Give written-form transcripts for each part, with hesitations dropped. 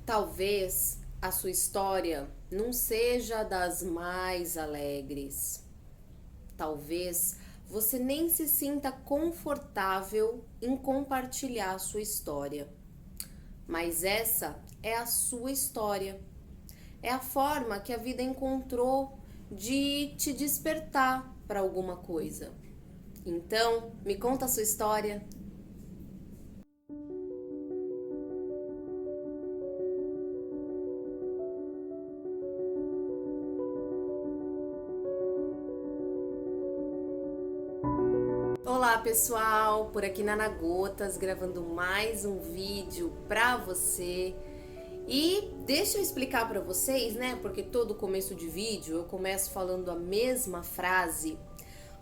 Talvez a sua história não seja das mais alegres. Talvez você nem se sinta confortável em compartilhar a sua história. Mas essa é a sua história. É a forma que a vida encontrou de te despertar para alguma coisa. Então, me conta a sua história. Olá pessoal, por aqui na Gotas, gravando mais um vídeo pra você. E deixa eu explicar pra vocês, né? Porque todo começo de vídeo eu começo falando a mesma frase.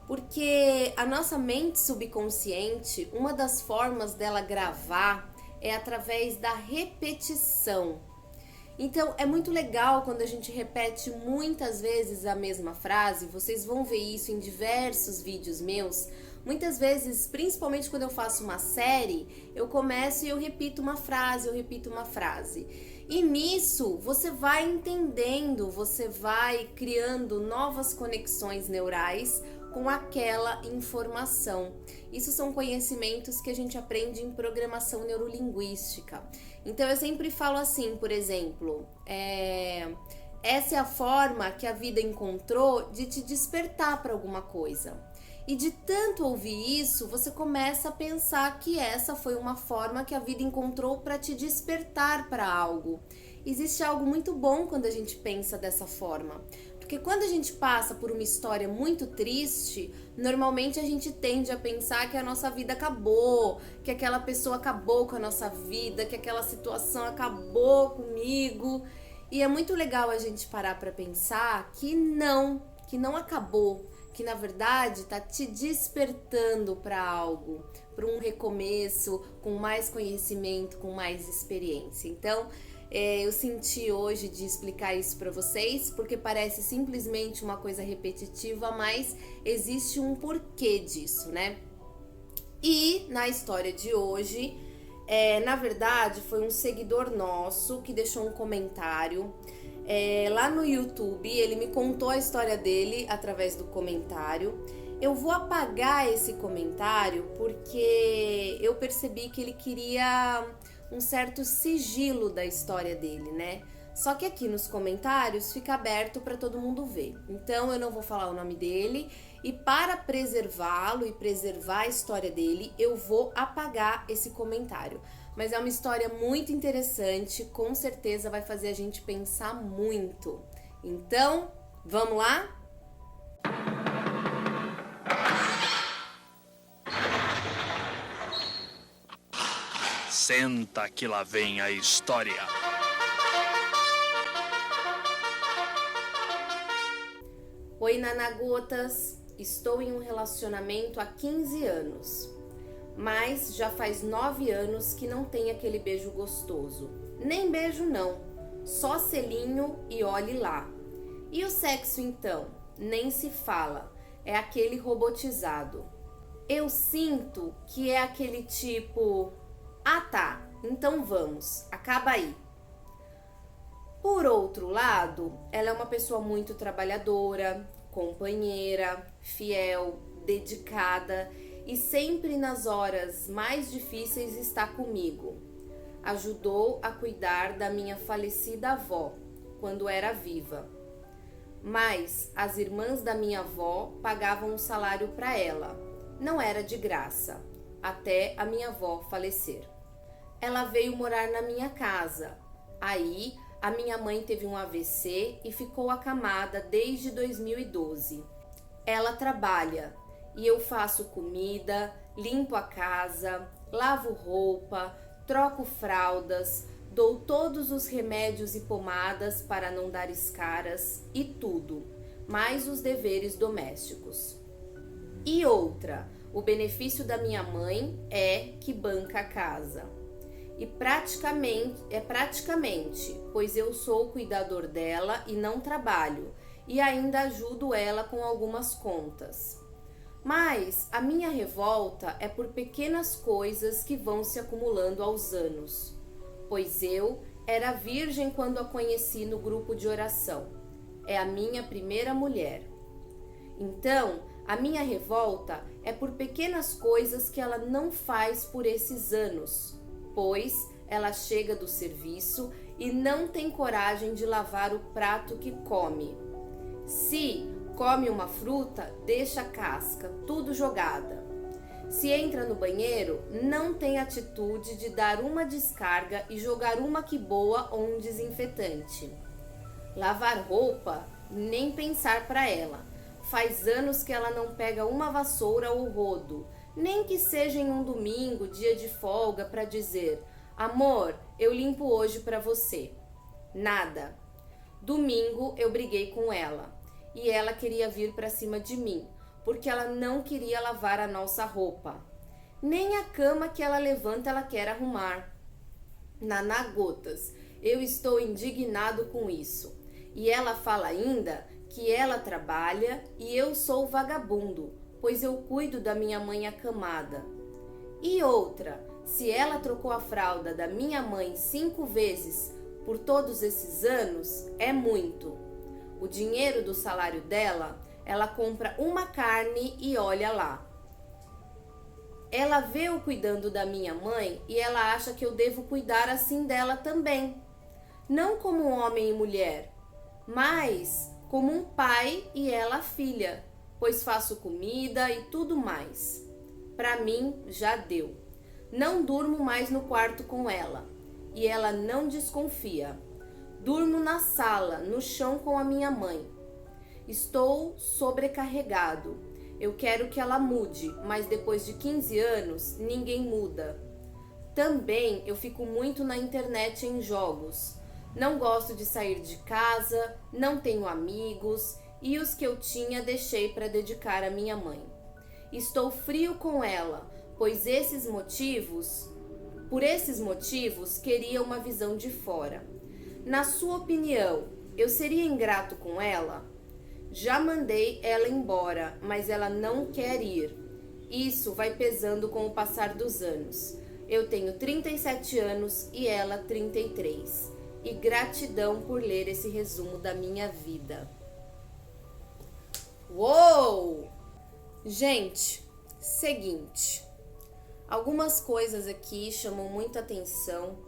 Porque a nossa mente subconsciente, uma das formas dela gravar é através da repetição. Então é muito legal quando a gente repete muitas vezes a mesma frase, vocês vão ver isso em diversos vídeos meus. Muitas vezes, principalmente quando eu faço uma série, eu começo e eu repito uma frase, eu repito uma frase. E nisso você vai entendendo, você vai criando novas conexões neurais com aquela informação. Isso são conhecimentos que a gente aprende em programação neurolinguística. Então eu sempre falo assim, por exemplo, essa é a forma que a vida encontrou de te despertar para alguma coisa. E de tanto ouvir isso, você começa a pensar que essa foi uma forma que a vida encontrou para te despertar para algo. Existe algo muito bom quando a gente pensa dessa forma. Porque quando a gente passa por uma história muito triste, normalmente a gente tende a pensar que a nossa vida acabou, que aquela pessoa acabou com a nossa vida, que aquela situação acabou comigo. E é muito legal a gente parar para pensar que não acabou, que na verdade tá te despertando para algo, para um recomeço, com mais conhecimento, com mais experiência. Então, eu senti hoje de explicar isso para vocês, porque parece simplesmente uma coisa repetitiva, mas existe um porquê disso, né? E na história de hoje, na verdade, foi um seguidor nosso que deixou um comentário. Lá no YouTube, ele me contou a história dele através do comentário. Eu vou apagar esse comentário porque eu percebi que ele queria um certo sigilo da história dele, né? Só que aqui nos comentários fica aberto para todo mundo ver. Então eu não vou falar o nome dele e para preservá-lo e preservar a história dele, eu vou apagar esse comentário. Mas é uma história muito interessante, com certeza vai fazer a gente pensar muito. Então, vamos lá? Senta que lá vem a história. Oi, Nanagotas. Estou em um relacionamento há 15 anos. Mas já faz 9 anos que não tem aquele beijo gostoso. Nem beijo não, só selinho e olhe lá. E o sexo então? Nem se fala, é aquele robotizado. Eu sinto que é aquele tipo, ah tá, então vamos, acaba aí. Por outro lado, ela é uma pessoa muito trabalhadora, companheira, fiel, dedicada e sempre nas horas mais difíceis está comigo. Ajudou a cuidar da minha falecida avó quando era viva. Mas as irmãs da minha avó pagavam um salário para ela. Não era de graça, até a minha avó falecer. Ela veio morar na minha casa. Aí a minha mãe teve um AVC e ficou acamada desde 2012. Ela trabalha e eu faço comida, limpo a casa, lavo roupa, troco fraldas, dou todos os remédios e pomadas para não dar escaras e tudo, mais os deveres domésticos. E outra, o benefício da minha mãe é que banca a casa. E praticamente, pois eu sou o cuidador dela e não trabalho, e ainda ajudo ela com algumas contas. Mas a minha revolta é por pequenas coisas que vão se acumulando aos anos, pois eu Era virgem quando a conheci no grupo de oração. É a minha primeira mulher. Então, a minha revolta é por pequenas coisas que ela não faz por esses anos, pois ela chega do serviço e não tem coragem de lavar o prato que come. Se come uma fruta, deixa a casca, tudo jogada. Se entra no banheiro, não tem atitude de dar uma descarga e jogar uma que boa ou um desinfetante. Lavar roupa, nem pensar para ela. Faz anos que ela não pega uma vassoura ou rodo, nem que seja em um domingo, dia de folga, para dizer: amor, eu limpo hoje para você. Nada. Domingo eu briguei com ela e ela queria vir para cima de mim, porque ela não queria lavar a nossa roupa. Nem a cama que ela levanta ela quer arrumar. Naná Gotas, eu estou indignado com isso. E ela fala ainda que ela trabalha e eu sou vagabundo, pois eu cuido da minha mãe acamada. E outra, se ela trocou a fralda da minha mãe 5 vezes por todos esses anos, é muito. O dinheiro do salário dela, ela compra uma carne e olha lá. Ela vê eu cuidando da minha mãe e ela acha que eu devo cuidar assim dela também. Não como homem e mulher, mas como um pai e ela a filha, pois faço comida e tudo mais. Para mim, já deu. Não durmo mais no quarto com ela e ela não desconfia. Durmo na sala, no chão com a minha mãe. Estou sobrecarregado. Eu quero que ela mude, mas depois de 15 anos, ninguém muda. Também eu fico muito na internet em jogos. Não gosto de sair de casa, não tenho amigos e os que eu tinha deixei para dedicar à minha mãe. Estou frio com ela, pois por esses motivos, queria uma visão de fora. Na sua opinião, eu seria ingrato com ela? Já mandei ela embora, mas ela não quer ir. Isso vai pesando com o passar dos anos. Eu tenho 37 anos e ela 33. E gratidão por ler esse resumo da minha vida. Uou! Gente, seguinte. Algumas coisas aqui chamam muita atenção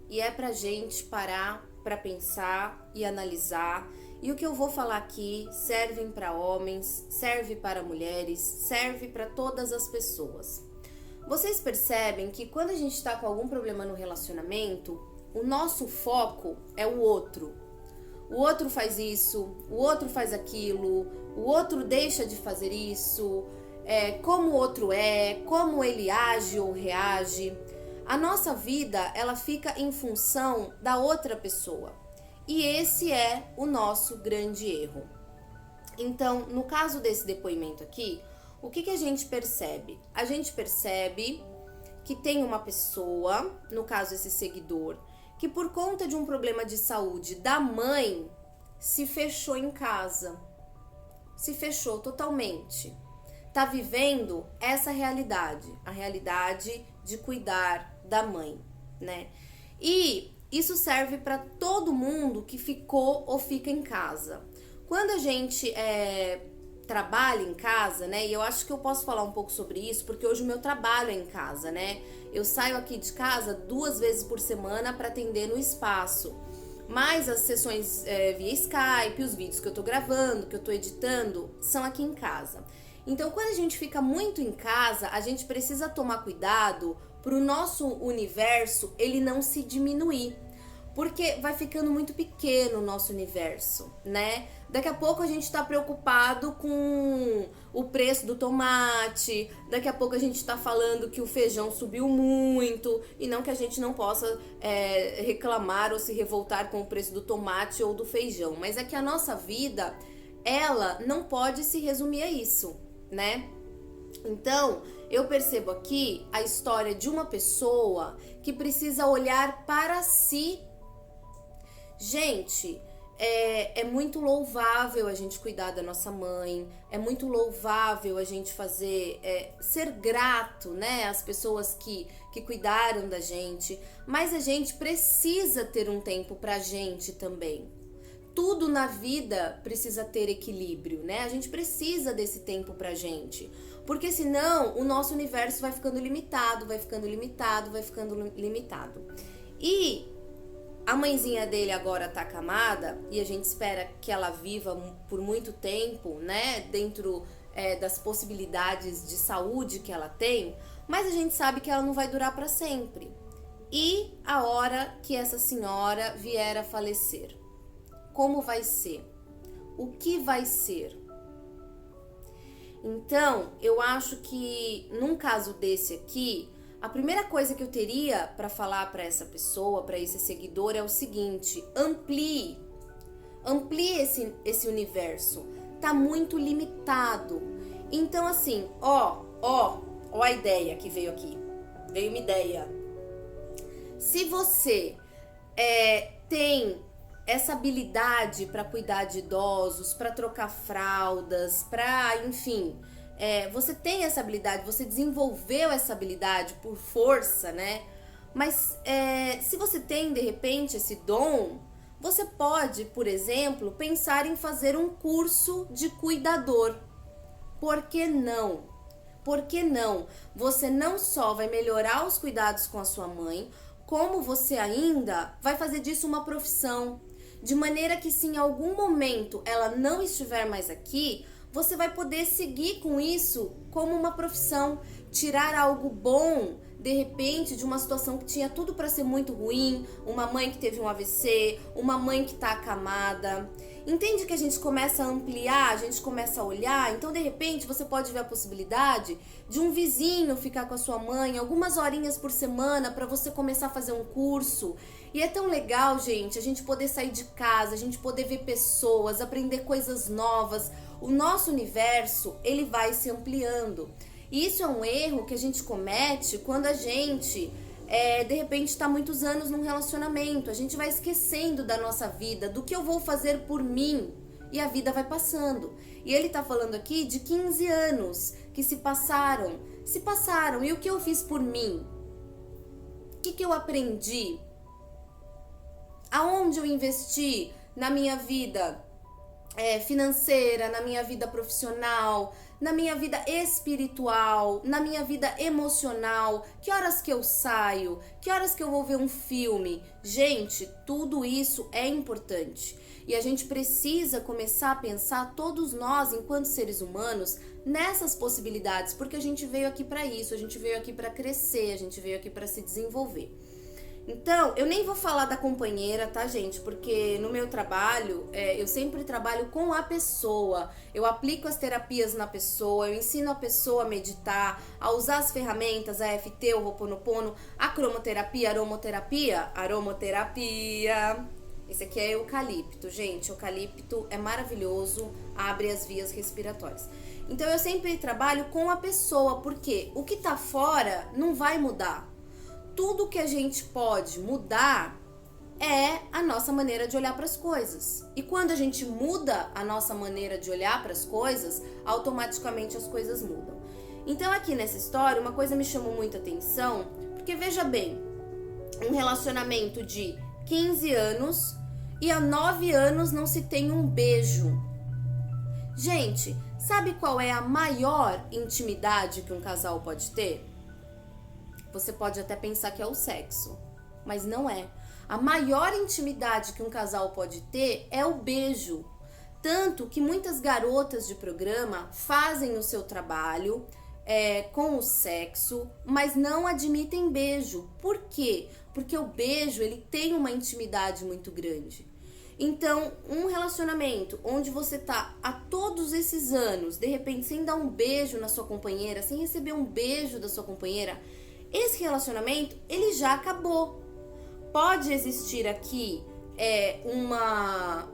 e é pra gente parar pra pensar e analisar. E o que eu vou falar aqui serve para homens, serve para mulheres, serve para todas as pessoas. Vocês percebem que quando a gente está com algum problema no relacionamento, o nosso foco é o outro. O outro faz isso, o outro faz aquilo, o outro deixa de fazer isso, como o outro como ele age ou reage. A nossa vida, ela fica em função da outra pessoa. E esse é o nosso grande erro. Então, no caso desse depoimento aqui, o que a gente percebe? A gente percebe que tem uma pessoa, no caso esse seguidor, que por conta de um problema de saúde da mãe, se fechou em casa. Se fechou totalmente. Tá vivendo essa realidade, a realidade de cuidar da mãe, né? E isso serve para todo mundo que ficou ou fica em casa. Quando a gente trabalha em casa, né? E eu acho que eu posso falar um pouco sobre isso, porque hoje o meu trabalho é em casa, né? Eu saio aqui de casa 2 vezes por semana para atender no espaço. Mas as sessões via Skype, os vídeos que eu tô gravando, que eu tô editando, são aqui em casa. Então, quando a gente fica muito em casa, a gente precisa tomar cuidado para o nosso universo ele não se diminuir, porque vai ficando muito pequeno o nosso universo, né? Daqui a pouco a gente tá preocupado com o preço do tomate, daqui a pouco a gente tá falando que o feijão subiu muito, e não que a gente não possa reclamar ou se revoltar com o preço do tomate ou do feijão, mas é que a nossa vida, ela não pode se resumir a isso, né? Então, eu percebo aqui a história de uma pessoa que precisa olhar para si. Gente, é muito louvável a gente cuidar da nossa mãe, é muito louvável a gente ser grato, né, às pessoas que cuidaram da gente, mas a gente precisa ter um tempo pra gente também. Tudo na vida precisa ter equilíbrio, né? A gente precisa desse tempo pra gente, porque senão o nosso universo vai ficando limitado, vai ficando limitado, vai ficando limitado. E a mãezinha dele agora tá acamada e a gente espera que ela viva por muito tempo, né? Dentro das possibilidades de saúde que ela tem, mas a gente sabe que ela não vai durar para sempre. E a hora que essa senhora vier a falecer, como vai ser? O que vai ser? Então, eu acho que num caso desse aqui, a primeira coisa que eu teria para falar para essa pessoa, para esse seguidor, é o seguinte: amplie esse universo. Tá muito limitado. Então, assim, ó a ideia que veio aqui. Veio uma ideia. Se você tem essa habilidade para cuidar de idosos, para trocar fraldas, para, enfim, você tem essa habilidade, você desenvolveu essa habilidade por força, né? Mas se você tem, de repente, esse dom, você pode, por exemplo, pensar em fazer um curso de cuidador. Por que não? Por que não? Você não só vai melhorar os cuidados com a sua mãe, como você ainda vai fazer disso uma profissão. De maneira que se em algum momento ela não estiver mais aqui, você vai poder seguir com isso como uma profissão, tirar algo bom, de repente, de uma situação que tinha tudo para ser muito ruim, uma mãe que teve um AVC, uma mãe que está acamada. Entende que a gente começa a ampliar, a gente começa a olhar, então de repente você pode ver a possibilidade de um vizinho ficar com a sua mãe algumas horinhas por semana para você começar a fazer um curso. E é tão legal, gente, a gente poder sair de casa, a gente poder ver pessoas, aprender coisas novas. O nosso universo, ele vai se ampliando. E isso é um erro que a gente comete quando a gente, de repente, está muitos anos num relacionamento. A gente vai esquecendo da nossa vida, do que eu vou fazer por mim. E a vida vai passando. E ele tá falando aqui de 15 anos que se passaram. E o que eu fiz por mim? O que eu aprendi? Aonde eu investi na minha vida financeira, na minha vida profissional, na minha vida espiritual, na minha vida emocional? Que horas que eu saio? Que horas que eu vou ver um filme? Gente, tudo isso é importante. E a gente precisa começar a pensar, todos nós, enquanto seres humanos, nessas possibilidades, porque a gente veio aqui para isso, a gente veio aqui para crescer, a gente veio aqui para se desenvolver. Então, eu nem vou falar da companheira, tá, gente? Porque no meu trabalho, eu sempre trabalho com a pessoa. Eu aplico as terapias na pessoa, eu ensino a pessoa a meditar, a usar as ferramentas, a EFT, o Ho'oponopono, a cromoterapia, aromoterapia. Esse aqui é eucalipto, gente. Eucalipto é maravilhoso, abre as vias respiratórias. Então, eu sempre trabalho com a pessoa, porque o que tá fora não vai mudar. Tudo que a gente pode mudar é a nossa maneira de olhar para as coisas. E quando a gente muda a nossa maneira de olhar para as coisas, automaticamente as coisas mudam. Então aqui nessa história, uma coisa me chamou muita atenção, porque veja bem, um relacionamento de 15 anos e há 9 anos não se tem um beijo. Gente, sabe qual é a maior intimidade que um casal pode ter? Você pode até pensar que é o sexo, mas não é. A maior intimidade que um casal pode ter é o beijo. Tanto que muitas garotas de programa fazem o seu trabalho com o sexo, mas não admitem beijo. Por quê? Porque o beijo, ele tem uma intimidade muito grande. Então, um relacionamento onde você tá há todos esses anos, de repente, sem dar um beijo na sua companheira, sem receber um beijo da sua companheira, esse relacionamento, ele já acabou. Pode existir aqui uma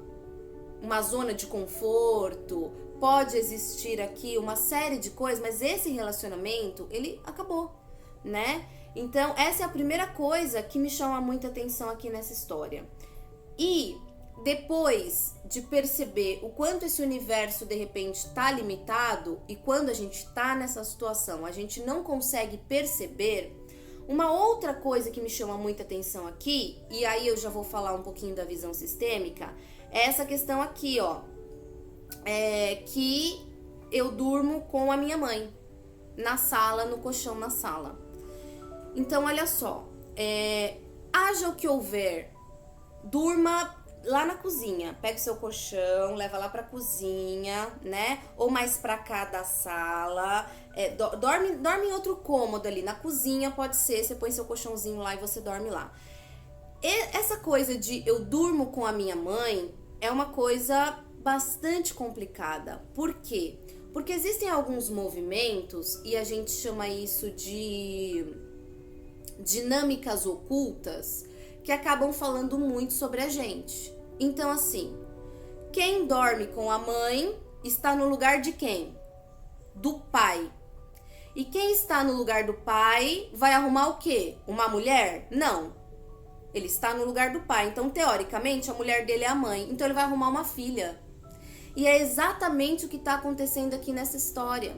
zona de conforto, pode existir aqui uma série de coisas, mas esse relacionamento, ele acabou, né? Então, essa é a primeira coisa que me chama muita atenção aqui nessa história. E depois de perceber o quanto esse universo de repente está limitado e quando a gente está nessa situação a gente não consegue perceber, uma outra coisa que me chama muita atenção aqui, e aí eu já vou falar um pouquinho da visão sistêmica, é essa questão aqui, ó, que eu durmo com a minha mãe na sala, no colchão na sala. Então olha só, haja o que houver, durma lá na cozinha, pega o seu colchão, leva lá pra cozinha, né? Ou mais pra cá da sala, dorme em outro cômodo ali, na cozinha pode ser, você põe seu colchãozinho lá e você dorme lá. Essa coisa de eu durmo com a minha mãe é uma coisa bastante complicada. Por quê? Porque existem alguns movimentos, e a gente chama isso de dinâmicas ocultas, que acabam falando muito sobre a gente. Então, assim, quem dorme com a mãe está no lugar de quem? Do pai. E quem está no lugar do pai vai arrumar o quê? Uma mulher? Não. Ele está no lugar do pai. Então, teoricamente, a mulher dele é a mãe. Então, ele vai arrumar uma filha. E é exatamente o que está acontecendo aqui nessa história.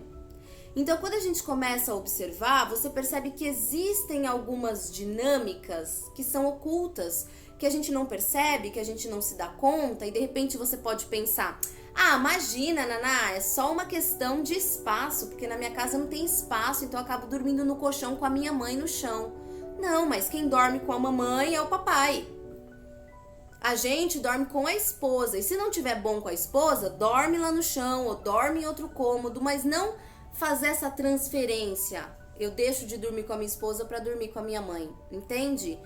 Então, quando a gente começa a observar, você percebe que existem algumas dinâmicas que são ocultas, que a gente não percebe, que a gente não se dá conta, e de repente você pode pensar, imagina, Naná, é só uma questão de espaço, porque na minha casa não tem espaço, então eu acabo dormindo no colchão com a minha mãe no chão. Não, mas quem dorme com a mamãe é o papai. A gente dorme com a esposa, e se não tiver bom com a esposa, dorme lá no chão, ou dorme em outro cômodo, mas não fazer essa transferência. Eu deixo de dormir com a minha esposa para dormir com a minha mãe, entende?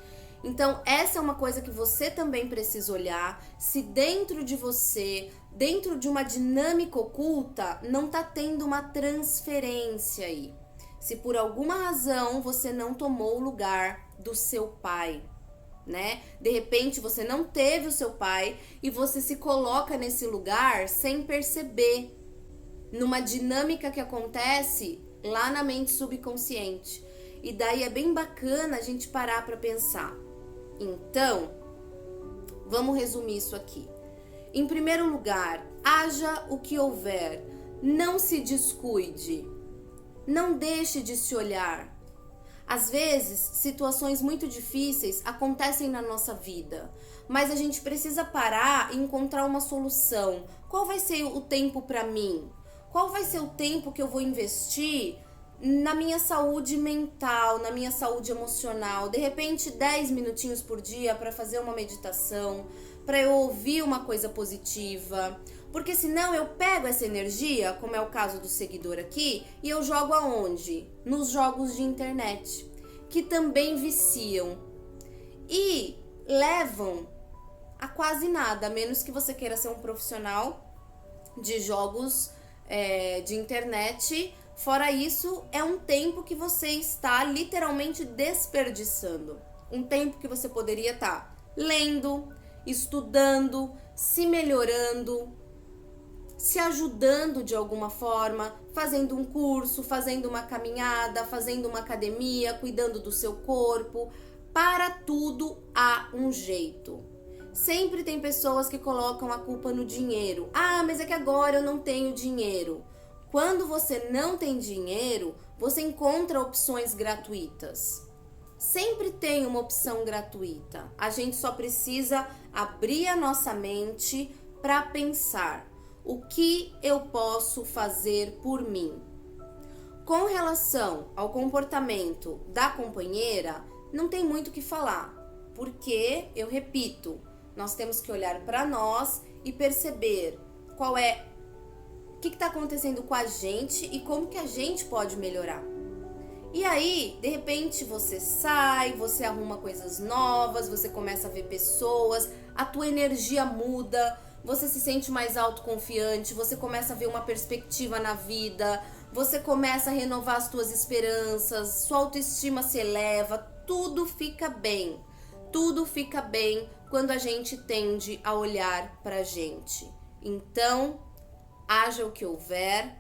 Então, essa é uma coisa que você também precisa olhar, se dentro de você, dentro de uma dinâmica oculta, não tá tendo uma transferência aí. Se por alguma razão você não tomou o lugar do seu pai, né? De repente você não teve o seu pai e você se coloca nesse lugar sem perceber, numa dinâmica que acontece lá na mente subconsciente. E daí é bem bacana a gente parar para pensar. Então, vamos resumir isso aqui. Em primeiro lugar, haja o que houver, não se descuide, não deixe de se olhar. Às vezes, situações muito difíceis acontecem na nossa vida, mas a gente precisa parar e encontrar uma solução. Qual vai ser o tempo para mim? Qual vai ser o tempo que eu vou investir na minha saúde mental, na minha saúde emocional? De repente, 10 minutinhos por dia para fazer uma meditação, para eu ouvir uma coisa positiva. Porque senão eu pego essa energia, como é o caso do seguidor aqui, e eu jogo aonde? Nos jogos de internet, que também viciam e levam a quase nada, a menos que você queira ser um profissional de jogos de internet. Fora isso, é um tempo que você está literalmente desperdiçando. Um tempo que você poderia estar lendo, estudando, se melhorando, se ajudando de alguma forma, fazendo um curso, fazendo uma caminhada, fazendo uma academia, cuidando do seu corpo. Para tudo há um jeito. Sempre tem pessoas que colocam a culpa no dinheiro. Mas é que agora eu não tenho dinheiro. Quando você não tem dinheiro, você encontra opções gratuitas. Sempre tem uma opção gratuita. A gente só precisa abrir a nossa mente para pensar: o que eu posso fazer por mim? Com relação ao comportamento da companheira, não tem muito o que falar, porque, eu repito, nós temos que olhar para nós e perceber o que está acontecendo com a gente e como que a gente pode melhorar. E aí, de repente, você sai, você arruma coisas novas, você começa a ver pessoas, a tua energia muda, você se sente mais autoconfiante, você começa a ver uma perspectiva na vida, você começa a renovar as tuas esperanças, sua autoestima se eleva, tudo fica bem. Tudo fica bem quando a gente tende a olhar pra gente. Então, haja o que houver,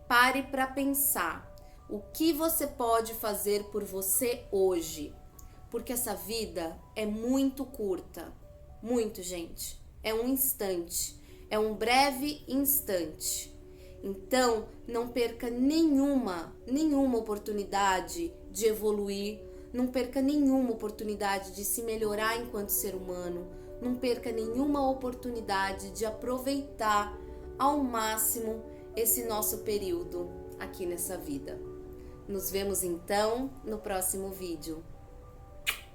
pare para pensar o que você pode fazer por você hoje, porque essa vida é muito curta, muito, gente, é um instante, é um breve instante. Então, não perca nenhuma oportunidade de evoluir, não perca nenhuma oportunidade de se melhorar enquanto ser humano, não perca nenhuma oportunidade de aproveitar ao máximo esse nosso período aqui nessa vida. Nos vemos então no próximo vídeo.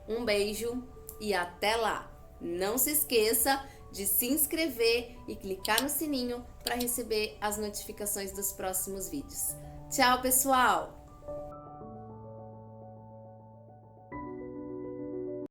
Um beijo e até lá! Não se esqueça de se inscrever e clicar no sininho para receber as notificações dos próximos vídeos. Tchau, pessoal!